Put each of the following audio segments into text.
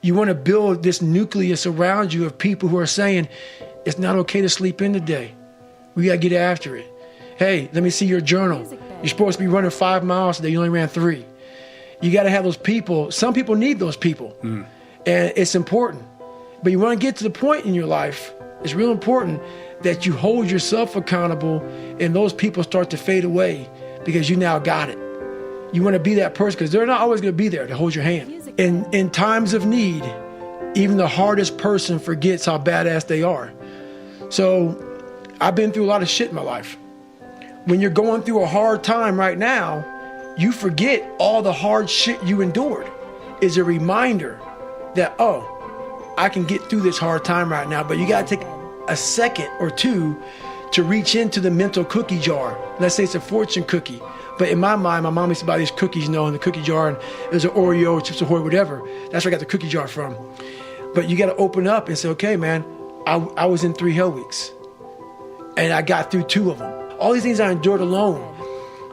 You want to build this nucleus around you of people who are saying, it's not okay to sleep in today. We got to get after it. Hey, let me see your journal. You're supposed to be running 5 miles today. You only ran 3. You got to have those people. Some people need those people. And it's important. But you want to get to the point in your life, it's real important that you hold yourself accountable and those people start to fade away because you now got it. You want to be that person because they're not always going to be there to hold your hand. In times of need, even the hardest person forgets how badass they are. So I've been through a lot of shit in my life. When you're going through a hard time right now, you forget all the hard shit you endured. It's a reminder that, oh, I can get through this hard time right now, but you got to take a second or two to reach into the mental cookie jar. Let's say it's a fortune cookie. But in my mind, my mom used to buy these cookies, in the cookie jar, and there's an Oreo, Chips Ahoy, whatever. That's where I got the cookie jar from. But you got to open up and say, okay, man, I was in 3 hell weeks, and I got through 2 of them. All these things I endured alone,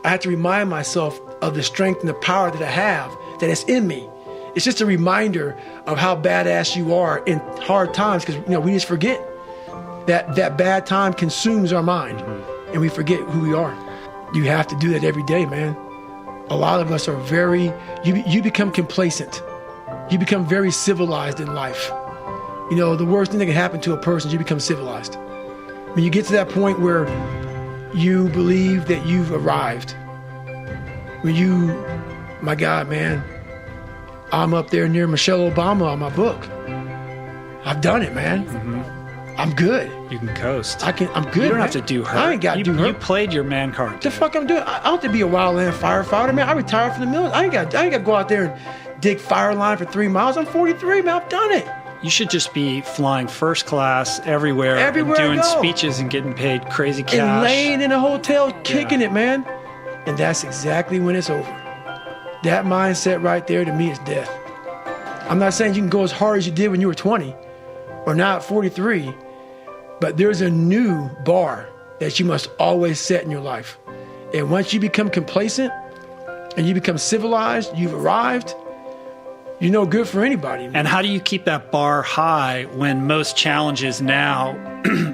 I have to remind myself of the strength and the power that I have, that it's in me. It's just a reminder of how badass you are in hard times, because we just forget that bad time consumes our mind, and we forget who we are. You have to do that every day, man. A lot of us are you become complacent. You become very civilized in life. The worst thing that can happen to a person is you become civilized. When you get to that point where you believe that you've arrived, my God, man, I'm up there near Michelle Obama on my book. I've done it, man. I'm good. You can coast. I'm good. You don't have to do her. I ain't got to do her. You played your man card. The fuck I'm doing? I don't have to be a wildland firefighter, man. I retired from the military. I ain't got to go out there and dig fire line for 3 miles. I'm 43, man. I've done it. You should just be flying first class everywhere and doing speeches and getting paid crazy cash. And laying in a hotel, kicking it, man. And that's exactly when it's over. That mindset right there, to me, is death. I'm not saying you can go as hard as you did when you were 20 or now at 43, but there's a new bar that you must always set in your life. And once you become complacent and you become civilized, you've arrived, you're no good for anybody. And how do you keep that bar high when most challenges now,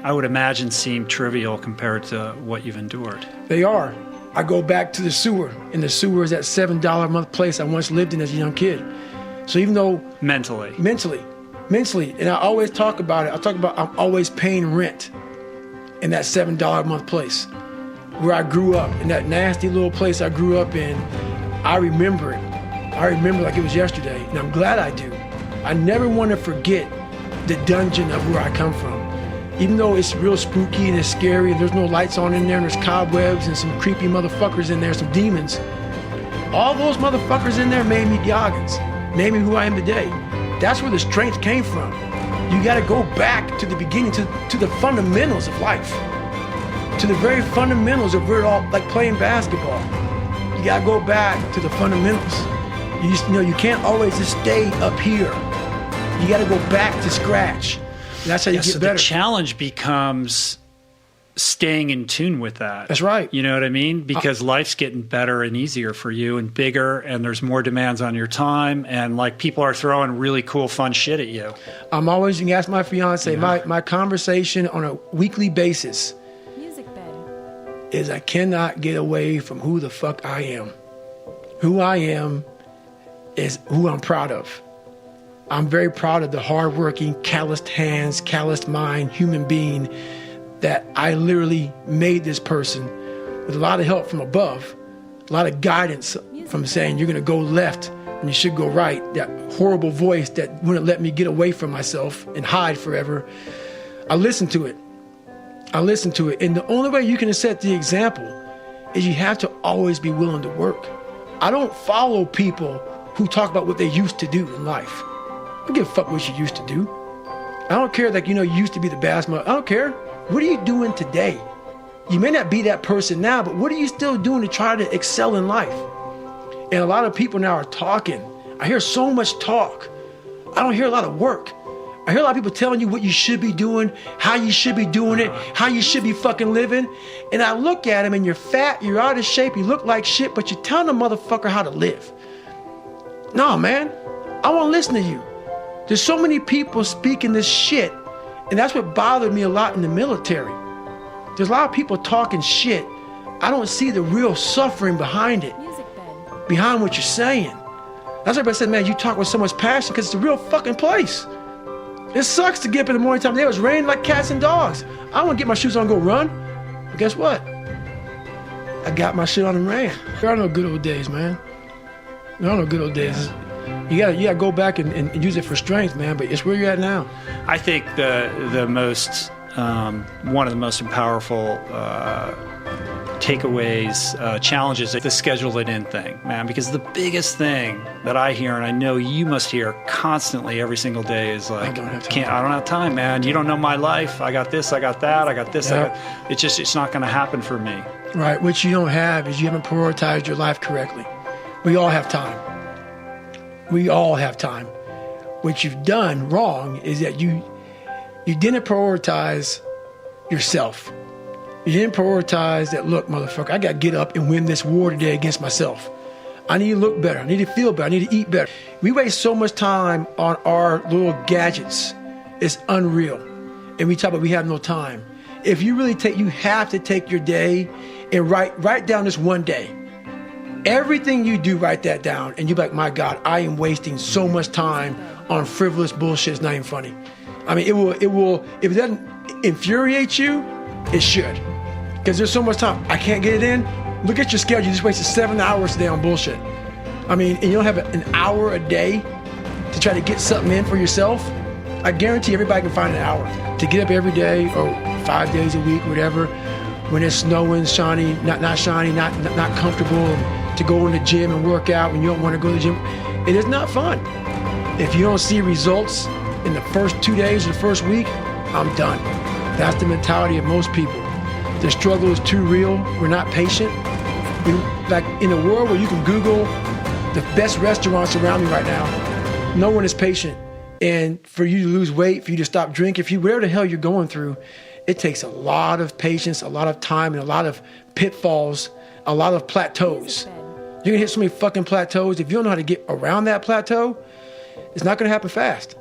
I would imagine, seem trivial compared to what you've endured? They are. I go back to the sewer, and the sewer is that $7 a month place I once lived in as a young kid. So even though... Mentally, and I always talk about it. I talk about I'm always paying rent in that $7 a month place where I grew up, in that nasty little place I grew up in. I remember it. I remember like it was yesterday, and I'm glad I do. I never want to forget the dungeon of where I come from. Even though it's real spooky and it's scary and there's no lights on in there and there's cobwebs and some creepy motherfuckers in there, some demons. All those motherfuckers in there made me Goggins, made me who I am today. That's where the strength came from. You got to go back to the beginning, to the fundamentals of life, to the very fundamentals of where it all, like playing basketball. You got to go back to the fundamentals. You can't always just stay up here. You got to go back to scratch. That's how you get better. The challenge becomes staying in tune with that. That's right. You know what I mean? Because life's getting better and easier for you and bigger, and there's more demands on your time, and like people are throwing really cool, fun shit at you. I'm always, you can ask my fiance, my conversation on a weekly basis is I cannot get away from who the fuck I am. Who I am is who I'm proud of. I'm very proud of the hardworking, calloused hands, calloused mind, human being that I literally made this person with a lot of help from above, a lot of guidance from saying you're going to go left when you should go right. That horrible voice that wouldn't let me get away from myself and hide forever. I listened to it. And the only way you can set the example is you have to always be willing to work. I don't follow people who talk about what they used to do in life. I don't give a fuck what you used to do. I don't care that, you used to be the best mother. I don't care. What are you doing today? You may not be that person now, but what are you still doing to try to excel in life? And a lot of people now are talking. I hear so much talk. I don't hear a lot of work. I hear a lot of people telling you what you should be doing, how you should be doing it, how you should be fucking living. And I look at them and you're fat, you're out of shape, you look like shit, but you're telling a motherfucker how to live. No, man, I want to listen to you. There's so many people speaking this shit, and that's what bothered me a lot in the military. There's a lot of people talking shit. I don't see the real suffering behind it, behind what you're saying. That's why everybody said, man, you talk with so much passion because it's a real fucking place. It sucks to get up in the morning time. It was raining like cats and dogs. I want to get my shoes on and go run. But guess what? I got my shit on and ran. There are no good old days, man. There are no good old days. You gotta go back and use it for strength, man. But it's where you're at now. I think the most one of the most powerful takeaways, challenges, the schedule it in thing, man. Because the biggest thing that I hear, and I know you must hear constantly every single day, is like, I don't have time, man. You don't know my life. I got this, I got that, I got this. Yep. It's not going to happen for me. Right. What you don't have is you haven't prioritized your life correctly. We all have time. We all have time. What you've done wrong is that you didn't prioritize yourself. You didn't prioritize that, look, motherfucker, I got to get up and win this war today against myself. I need to look better. I need to feel better. I need to eat better. We waste so much time on our little gadgets. It's unreal. And we talk about we have no time. If you really you have to take your day and write down this one day. Everything you do, write that down. And you're like, my God, I am wasting so much time on frivolous bullshit. It's not even funny. I mean, it will, if it doesn't infuriate you, it should. Because there's so much time. I can't get it in. Look at your schedule. You just wasted 7 hours today on bullshit. I mean, and you don't have an hour a day to try to get something in for yourself. I guarantee everybody can find an hour to get up every day or 5 days a week, whatever, when it's snowing, shiny, not shiny, not comfortable, and to go in the gym and work out when you don't want to go to the gym. It is not fun. If you don't see results in the first 2 days or the first week, I'm done. That's the mentality of most people. The struggle is too real. We're not patient. Like in a world where you can Google the best restaurants around me right now, no one is patient. And for you to lose weight, for you to stop drinking, whatever the hell you're going through, it takes a lot of patience, a lot of time, and a lot of pitfalls, a lot of plateaus. You're gonna hit so many fucking plateaus. If you don't know how to get around that plateau, it's not gonna happen fast.